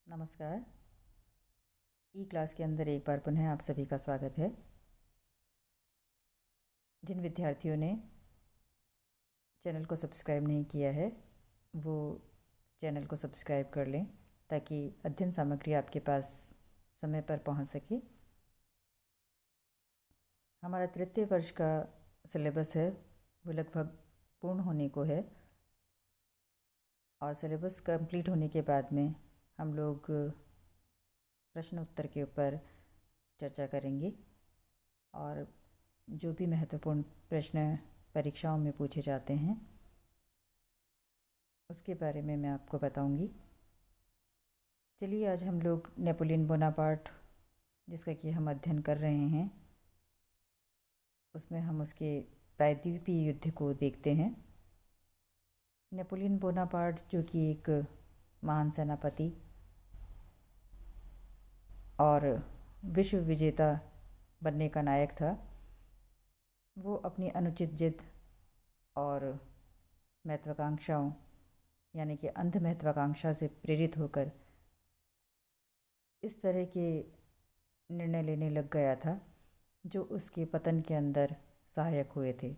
नमस्कार। ई क्लास के अंदर एक बार पुनः आप सभी का स्वागत है। जिन विद्यार्थियों ने चैनल को सब्सक्राइब नहीं किया है वो चैनल को सब्सक्राइब कर लें ताकि अध्ययन सामग्री आपके पास समय पर पहुंच सके। हमारा तृतीय वर्ष का सिलेबस है वो लगभग पूर्ण होने को है और सिलेबस कंप्लीट होने के बाद में हम लोग प्रश्न उत्तर के ऊपर चर्चा करेंगे और जो भी महत्वपूर्ण प्रश्न परीक्षाओं में पूछे जाते हैं उसके बारे में मैं आपको बताऊंगी। चलिए आज हम लोग नेपोलियन बोनापार्ट जिसका कि हम अध्ययन कर रहे हैं उसमें हम उसके प्रायद्वीपीय युद्ध को देखते हैं। नेपोलियन बोनापार्ट जो कि एक महान सेनापति और विश्व विजेता बनने का नायक था, वो अपनी अनुचित जिद और महत्वाकांक्षाओं यानी कि अंध महत्वाकांक्षा से प्रेरित होकर इस तरह के निर्णय लेने लग गया था जो उसके पतन के अंदर सहायक हुए थे।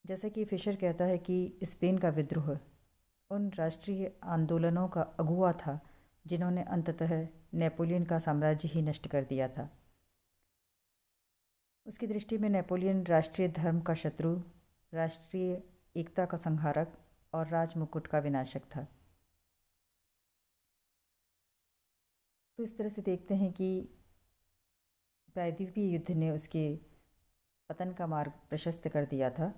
जैसे कि फिशर कहता है कि स्पेन का विद्रोह उन राष्ट्रीय आंदोलनों का अगुआ था जिन्होंने अंततः नेपोलियन का साम्राज्य ही नष्ट कर दिया था। उसकी दृष्टि में नेपोलियन राष्ट्रीय धर्म का शत्रु, राष्ट्रीय एकता का संहारक और राजमुकुट का विनाशक था। तो इस तरह से देखते हैं कि प्रायद्वीपीय युद्ध ने उसके पतन का मार्ग प्रशस्त कर दिया था।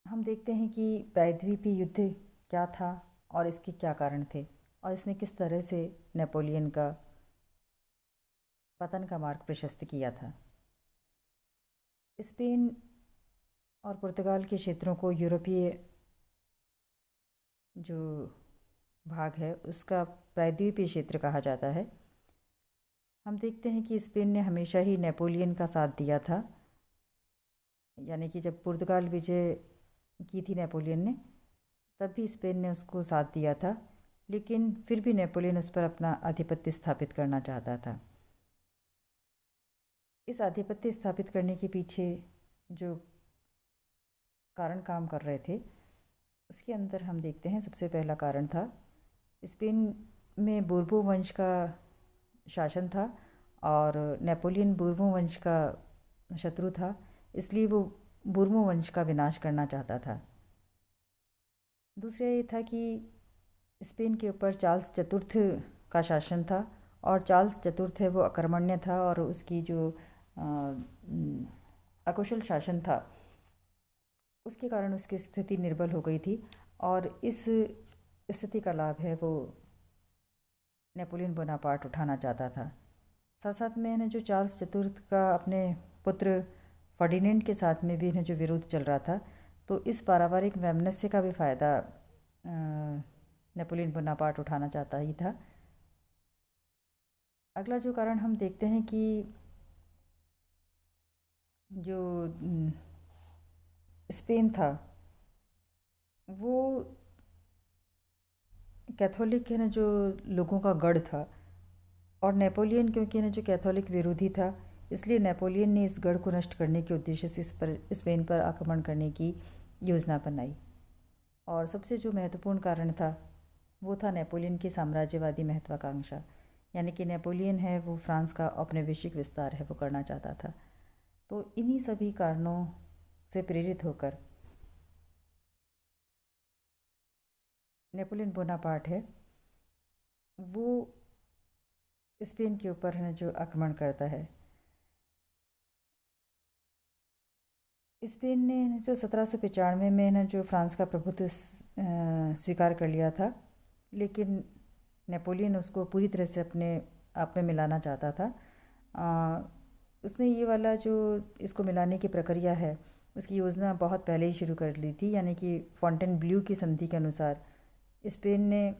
हम देखते हैं कि प्रायद्वीपीय युद्ध क्या था और इसके क्या कारण थे और इसने किस तरह से नेपोलियन का पतन का मार्ग प्रशस्त किया था। स्पेन और पुर्तगाल के क्षेत्रों को यूरोपीय जो भाग है उसका प्रायद्वीपीय क्षेत्र कहा जाता है। हम देखते हैं कि स्पेन ने हमेशा ही नेपोलियन का साथ दिया था, यानी कि जब पुर्तगाल विजय की थी नेपोलियन ने तब भी स्पेन ने उसको साथ दिया था, लेकिन फिर भी नेपोलियन उस पर अपना आधिपत्य स्थापित करना चाहता था। इस आधिपत्य स्थापित करने के पीछे जो कारण काम कर रहे थे उसके अंदर हम देखते हैं सबसे पहला कारण था स्पेन में बूर्बो वंश का शासन था और नेपोलियन बूर्बो वंश का शत्रु था, इसलिए वो बूर्बो वंश का विनाश करना चाहता था। दूसरा ये था कि स्पेन के ऊपर चार्ल्स चतुर्थ का शासन था और चार्ल्स चतुर्थ है वो अकर्मण्य था और उसकी जो अकुशल शासन था उसके कारण उसकी स्थिति निर्बल हो गई थी और इस स्थिति का लाभ है वो नेपोलियन बोनापार्ट उठाना चाहता था। साथ साथ में इन्हें जो चार्ल्स चतुर्थ का अपने पुत्र फर्डिनेंड के साथ में भी इन्हें जो विरोध चल रहा था, तो इस पारिवारिक वैमनस्य का भी फ़ायदा नेपोलियन बोनापार्ट उठाना चाहता ही था। अगला जो कारण हम देखते हैं कि जो स्पेन था वो कैथोलिक है ना जो लोगों का गढ़ था और नेपोलियन क्योंकि ना जो कैथोलिक विरोधी था इसलिए नेपोलियन ने इस गढ़ को नष्ट करने के उद्देश्य से स्पेन पर आक्रमण करने की योजना बनाई। और सबसे जो महत्वपूर्ण कारण था वो था नेपोलियन की साम्राज्यवादी महत्वाकांक्षा, यानी कि नेपोलियन है वो फ्रांस का औपनिवेशिक विस्तार है वो करना चाहता था। तो इन्हीं सभी कारणों से प्रेरित होकर नेपोलियन बोनापार्ट है वो स्पेन के ऊपर है जो आक्रमण करता है। स्पेन ने जो 1795 में ना जो फ्रांस का प्रभुत्व स्वीकार कर लिया था, लेकिन नेपोलियन उसको पूरी तरह से अपने आप में मिलाना चाहता था। उसने ये वाला जो इसको मिलाने की प्रक्रिया है उसकी योजना बहुत पहले ही शुरू कर ली थी, यानी कि फॉन्टेनब्लू की संधि के अनुसार स्पेन ने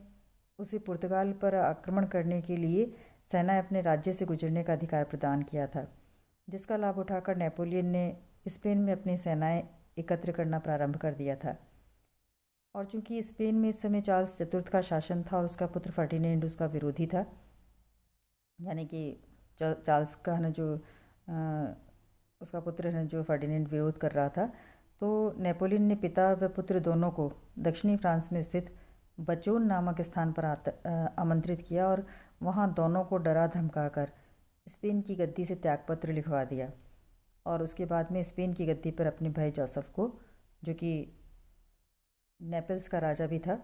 उसे पुर्तगाल पर आक्रमण करने के लिए सेना अपने राज्य से गुजरने का अधिकार प्रदान किया था, जिसका लाभ उठाकर नेपोलियन ने स्पेन में अपनी सेनाएं एकत्र करना प्रारंभ कर दिया था। और चूंकि स्पेन में इस समय चार्ल्स चतुर्थ का शासन था और उसका पुत्र फर्डिनेंड उसका विरोधी था, यानी कि चार्ल्स का है ना जो उसका पुत्र है जो फर्डिनेंड विरोध कर रहा था, तो नेपोलियन ने पिता व पुत्र दोनों को दक्षिणी फ्रांस में स्थित बचोन नामक स्थान पर आमंत्रित किया और वहाँ दोनों को डरा धमकाकर स्पेन की गद्दी से त्यागपत्र लिखवा दिया। और उसके बाद में स्पेन की गद्दी पर अपने भाई जोसेफ को, जो कि नेपल्स का राजा भी था,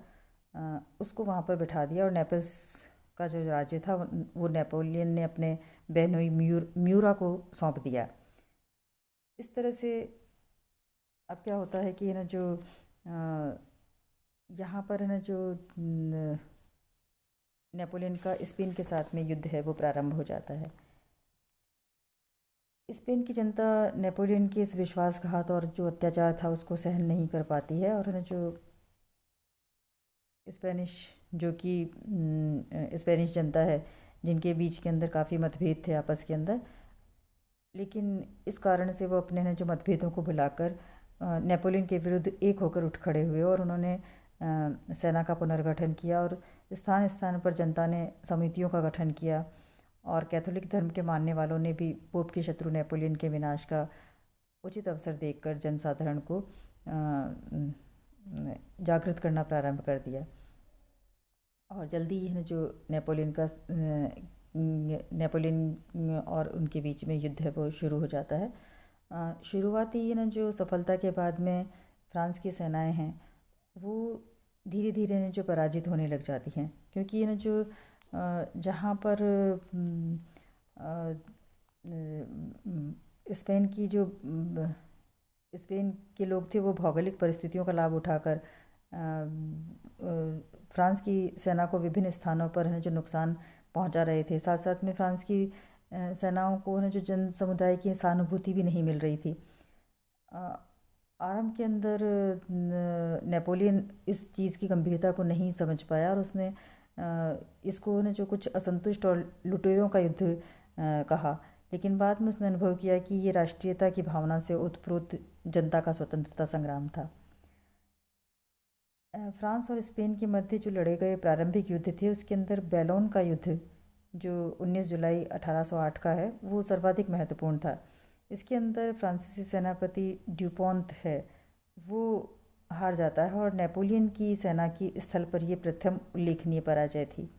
उसको वहाँ पर बिठा दिया और नेपल्स का जो राज्य था वो नेपोलियन ने अपने बहनोई म्यूरा को सौंप दिया। इस तरह से अब क्या होता है कि ना जो यहाँ पर है ना जो नेपोलियन का स्पेन के साथ में युद्ध है वो प्रारंभ हो जाता है। स्पेन की जनता नेपोलियन के इस विश्वासघात और जो अत्याचार था उसको सहन नहीं कर पाती है, और है ना जो स्पेनिश जो कि स्पेनिश जनता है जिनके बीच के अंदर काफ़ी मतभेद थे आपस के अंदर, लेकिन इस कारण से वो अपने जो मतभेदों को भुलाकर नेपोलियन के विरुद्ध एक होकर उठ खड़े हुए और उन्होंने सेना का पुनर्गठन किया और स्थान स्थान पर जनता ने समितियों का गठन किया। और कैथोलिक धर्म के मानने वालों ने भी पोप के शत्रु नेपोलियन के विनाश का उचित अवसर देखकर जनसाधारण को जागृत करना प्रारंभ कर दिया। और जल्दी ही जो नेपोलियन और उनके बीच में युद्ध है वो शुरू हो जाता है। शुरुआती ना जो सफलता के बाद में फ्रांस की सेनाएं हैं वो धीरे धीरे जो पराजित होने लग जाती हैं, क्योंकि ना जो जहाँ पर स्पेन की जो स्पेन के लोग थे वो भौगोलिक परिस्थितियों का लाभ उठाकर फ्रांस की सेना को विभिन्न स्थानों पर है जो नुकसान पहुंचा रहे थे। साथ साथ में फ्रांस की सेनाओं को है जो जन समुदाय की सहानुभूति भी नहीं मिल रही थी। आरंभ के अंदर नेपोलियन इस चीज़ की गंभीरता को नहीं समझ पाया और उसने इसको ने जो कुछ असंतुष्ट और लुटेरों का युद्ध कहा, लेकिन बाद में उसने अनुभव किया कि ये राष्ट्रीयता की भावना से उत्प्रोत जनता का स्वतंत्रता संग्राम था। फ्रांस और स्पेन के मध्य जो लड़े गए प्रारंभिक युद्ध थे उसके अंदर बैलोन का युद्ध जो 19 जुलाई 1808 का है वो सर्वाधिक महत्वपूर्ण था। इसके अंदर फ्रांसीसी सेनापति ड्यूपोंत है वो हार जाता है और नेपोलियन की सेना की स्थल पर यह प्रथम उल्लेखनीय पराजय थी।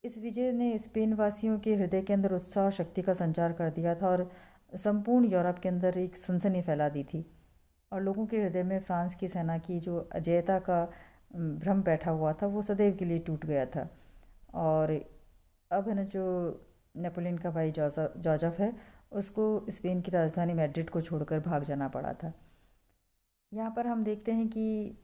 इस विजय ने स्पेन वासियों के हृदय के अंदर उत्साह और शक्ति का संचार कर दिया था और संपूर्ण यूरोप के अंदर एक सनसनी फैला दी थी और लोगों के हृदय में फ्रांस की सेना की जो अजेयता का भ्रम बैठा हुआ था वो सदैव के लिए टूट गया था। और अब है ना जो नेपोलियन का भाई जॉर्ज है उसको स्पेन की राजधानी मैड्रिड को छोड़कर भाग जाना पड़ा था। यहाँ पर हम देखते हैं कि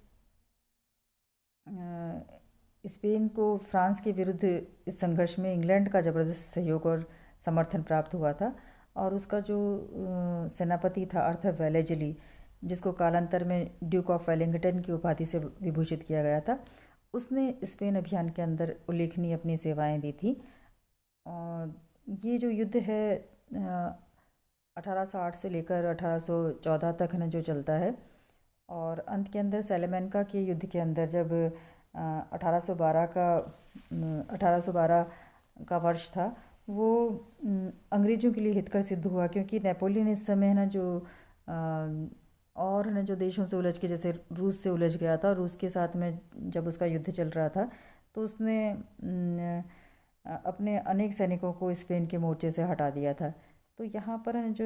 स्पेन को फ्रांस के विरुद्ध इस संघर्ष में इंग्लैंड का ज़बरदस्त सहयोग और समर्थन प्राप्त हुआ था और उसका जो सेनापति था आर्थर वेलेजली, जिसको कालांतर में ड्यूक ऑफ वेलिंगटन की उपाधि से विभूषित किया गया था, उसने स्पेन अभियान के अंदर उल्लेखनीय अपनी सेवाएं दी थी। और ये जो युद्ध है 1808 से लेकर 1814 तक है जो चलता है और अंत के अंदर सैलेमेंका के युद्ध के अंदर जब 1812 का वर्ष था वो अंग्रेज़ों के लिए हितकर सिद्ध हुआ, क्योंकि नेपोलियन इस समय ना जो और ना जो देशों से उलझ के, जैसे रूस से उलझ गया था, रूस के साथ में जब उसका युद्ध चल रहा था तो उसने अपने अनेक सैनिकों को स्पेन के मोर्चे से हटा दिया था। तो यहाँ पर ना जो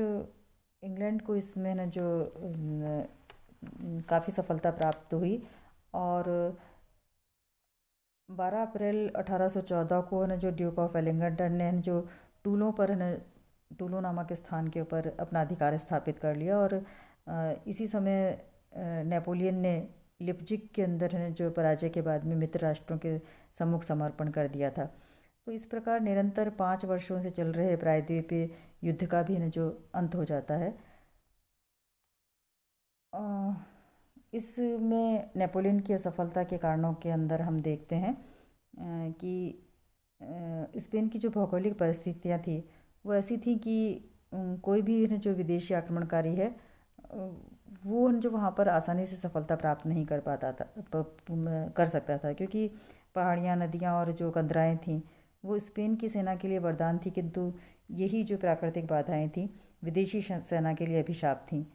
इंग्लैंड को इसमें ना जो काफ़ी सफलता प्राप्त हुई और 12 अप्रैल 1814 को ना जो ड्यूक ऑफ वेलिंगटन ने जो टूलों पर न टूलो नामक स्थान के ऊपर अपना अधिकार स्थापित कर लिया और इसी समय नेपोलियन ने लिपजिक के अंदर है जो पराजय के बाद में मित्र राष्ट्रों के सम्मुख समर्पण कर दिया था। तो इस प्रकार निरंतर 5 वर्षों से चल रहे प्रायद्वीपीय युद्ध का भी न जो अंत हो जाता है। इसमें नेपोलियन की असफलता के कारणों के अंदर हम देखते हैं कि स्पेन की जो भौगोलिक परिस्थितियाँ थी वो ऐसी थी कि कोई भी जो विदेशी आक्रमणकारी है वो जो वहाँ पर आसानी से सफलता प्राप्त नहीं कर पाता था, कर सकता था, क्योंकि पहाड़ियाँ, नदियाँ और जो कंदराएँ थीं वो स्पेन की सेना के लिए वरदान थी, किंतु यही जो प्राकृतिक बाधाएं थीं विदेशी सेना के लिए अभिशाप थीं।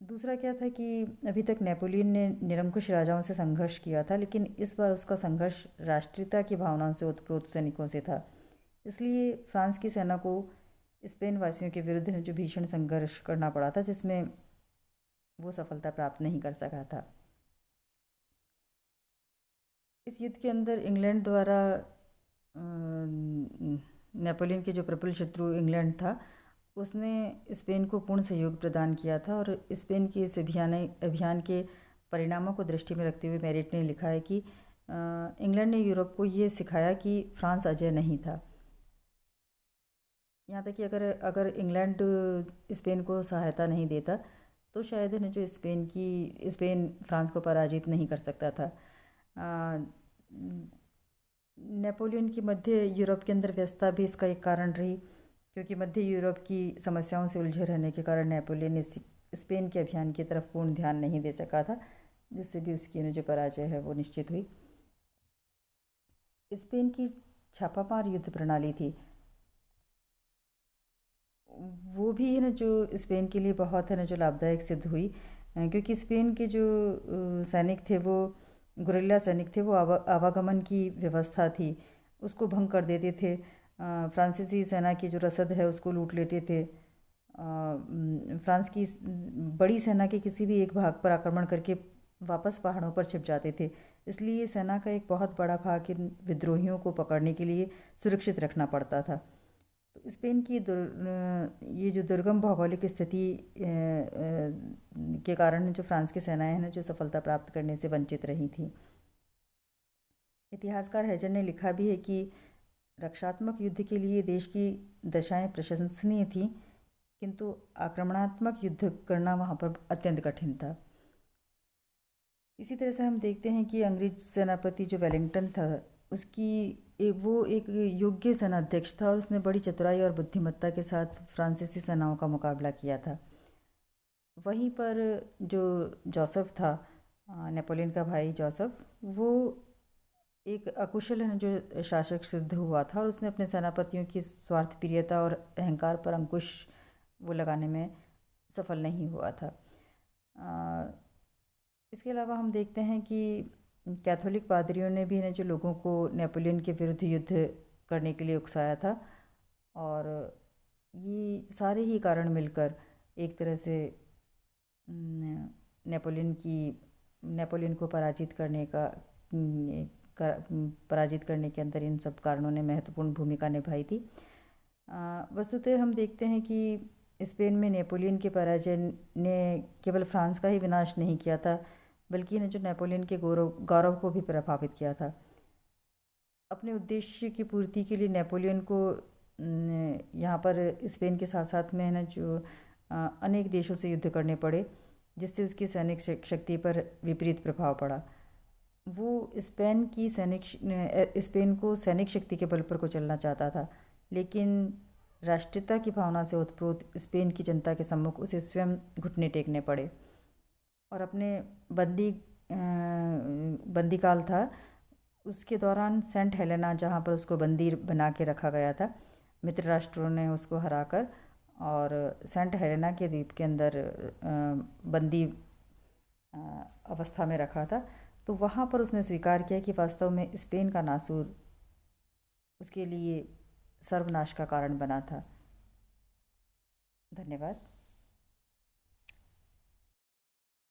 दूसरा क्या था कि अभी तक नेपोलियन ने निरंकुश राजाओं से संघर्ष किया था, लेकिन इस बार उसका संघर्ष राष्ट्रीयता की भावना से ओतप्रोत सैनिकों से था। इसलिए फ्रांस की सेना को स्पेन वासियों के विरुद्ध जो भीषण संघर्ष करना पड़ा था, जिसमें वो सफलता प्राप्त नहीं कर सका था। इस युद्ध के अंदर इंग्लैंड द्वारा नेपोलियन के जो प्रबल शत्रु इंग्लैंड था, उसने स्पेन को पूर्ण सहयोग प्रदान किया था। और स्पेन के इस अभियान के परिणामों को दृष्टि में रखते हुए मेरिट ने लिखा है कि इंग्लैंड ने यूरोप को ये सिखाया कि फ्रांस अजय नहीं था। यहाँ तक कि अगर अगर इंग्लैंड स्पेन को सहायता नहीं देता तो शायद है ना जो स्पेन फ्रांस को पराजित नहीं कर सकता था। नेपोलियन की मध्य यूरोप के अंदर व्यस्तता भी इसका एक कारण रही, क्योंकि मध्य यूरोप की समस्याओं से उलझे रहने के कारण नेपोलियन स्पेन के अभियान की तरफ पूर्ण ध्यान नहीं दे सका था, जिससे भी उसकी जो पराजय है वो निश्चित हुई। स्पेन की छापामार युद्ध प्रणाली थी, वो भी है ना जो स्पेन के लिए बहुत है ना जो लाभदायक सिद्ध हुई, क्योंकि स्पेन के जो सैनिक थे वो गुरिल्ला सैनिक थे, वो आवागमन की व्यवस्था थी उसको भंग कर देते थे। फ्रांसीसी सेना की जो रसद है उसको लूट लेते थे। फ्रांस की बड़ी सेना के किसी भी एक भाग पर आक्रमण करके वापस पहाड़ों पर छिप जाते थे। इसलिए सेना का एक बहुत बड़ा भाग इन विद्रोहियों को पकड़ने के लिए सुरक्षित रखना पड़ता था। तो स्पेन की ये जो दुर्गम भौगोलिक स्थिति के कारण जो फ्रांस की सेनाएं हैं ना जो सफलता प्राप्त करने से वंचित रही थी। इतिहासकार हेजर ने लिखा भी है कि रक्षात्मक युद्ध के लिए देश की दशाएं प्रशंसनीय थी, किंतु आक्रमणात्मक युद्ध करना वहाँ पर अत्यंत कठिन था। इसी तरह से हम देखते हैं कि अंग्रेज सेनापति जो वेलिंगटन था वो एक योग्य सेनाध्यक्ष था, और उसने बड़ी चतुराई और बुद्धिमत्ता के साथ फ्रांसीसी सेनाओं का मुकाबला किया था। वहीं पर जो जोसेफ था, नेपोलियन का भाई जोसेफ, वो एक अकुशल है जो शासक सिद्ध हुआ था, और उसने अपने सेनापतियों की स्वार्थप्रियता और अहंकार पर अंकुश वो लगाने में सफल नहीं हुआ था। इसके अलावा हम देखते हैं कि कैथोलिक पादरियों ने भी ने जो लोगों को नेपोलियन के विरुद्ध युद्ध करने के लिए उकसाया था, और ये सारे ही कारण मिलकर एक तरह से नेपोलियन को पराजित करने के अंदर इन सब कारणों ने महत्वपूर्ण भूमिका निभाई थी। वस्तुतः हम देखते हैं कि स्पेन में नेपोलियन के पराजय ने केवल फ्रांस का ही विनाश नहीं किया था, बल्कि ने जो नेपोलियन के गौरव को भी प्रभावित किया था। अपने उद्देश्य की पूर्ति के लिए नेपोलियन को यहाँ पर स्पेन के साथ साथ में ना जो अनेक देशों से युद्ध करने पड़े, जिससे उसकी सैनिक शक्ति पर विपरीत प्रभाव पड़ा। वो स्पेन को सैनिक शक्ति के बल पर कुचलना चाहता था, लेकिन राष्ट्रीयता की भावना से ओतप्रोत स्पेन की जनता के सम्मुख उसे स्वयं घुटने टेकने पड़े, और अपने बंदी काल था उसके दौरान सेंट हेलेना, जहाँ पर उसको बंदी बना के रखा गया था, मित्र राष्ट्रों ने उसको हराकर और सेंट हेलेना के द्वीप के अंदर बंदी अवस्था में रखा था। तो वहाँ पर उसने स्वीकार किया कि वास्तव में स्पेन का नासूर उसके लिए सर्वनाश का कारण बना था। धन्यवाद।